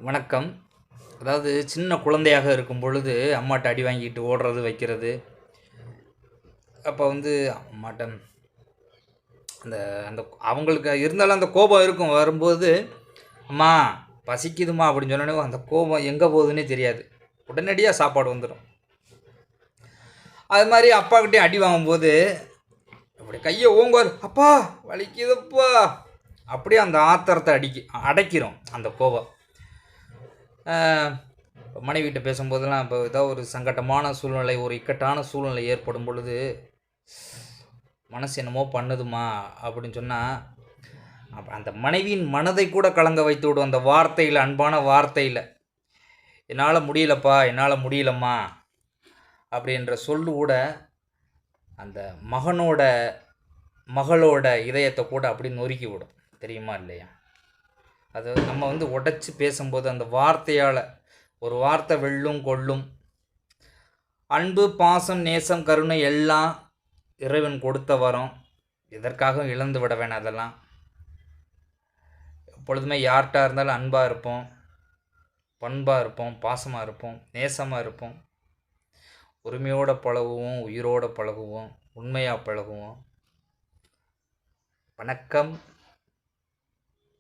வணக்கம். அதாவது சின்ன குழந்தையாக இருக்கும் பொழுது அம்மாட்ட அடி வாங்கிட்டு ஓடுறது, வைக்கிறது. அப்போ வந்து அம்மாட்ட அந்த அந்த அவங்களுக்கு இருந்தாலும் அந்த கோபம் இருக்கும். வரும்போது, "அம்மா பசிக்குதும்மா" அப்படின்னு சொன்னோனே அந்த கோபம் எங்கே போகுதுன்னே தெரியாது. உடனடியா சாப்பாடு வந்துடும். அது மாதிரி அப்பாக்கிட்டேயும் அடி வாங்கும்போது, அப்படி கையை ஓங்குவார், "அப்பா வலிக்குதுப்பா" அப்படியே அந்த ஆத்திரத்தை அடைக்கிறோம் அந்த கோபம். மனைவிட்ட பேசும்போதெல்லாம் இப்போ ஏதோ ஒரு சங்கட்டமான சூழ்நிலை, ஒரு இக்கட்டான சூழ்நிலை ஏற்படும் பொழுது, மனசு என்னமோ பண்ணுதுமா அப்படின்னு சொன்னால், அப்போ அந்த மனைவியின் மனதை கூட கலங்க வைத்து விடும் அந்த வார்த்தையில், அன்பான வார்த்தையில். "என்னால் முடியலப்பா, என்னால் முடியலம்மா" அப்படின்ற சொல்லு கூட அந்த மகளோட இதயத்தை கூட அப்படி நொறுக்கி விடும். தெரியுமா இல்லையா? அது நம்ம உடைச்சி பேசும்போது அந்த வார்த்தையால், ஒரு வார்த்தை வெல்லும் கொல்லும். அன்பு, பாசம், நேசம், கருணை எல்லாம் இறைவன் கொடுத்த வரம். எதற்காக இழந்து விட வேணாம். அதெல்லாம் எப்பொழுதுமே யார்கிட்ட இருந்தாலும் அன்பாக இருப்போம், பண்பாக இருப்போம், பாசமாக இருப்போம், நேசமாக இருப்போம், உரிமையோடு பழகுவோம், உயிரோடு பழகுவோம், உண்மையாக பழகுவோம். வணக்கம்.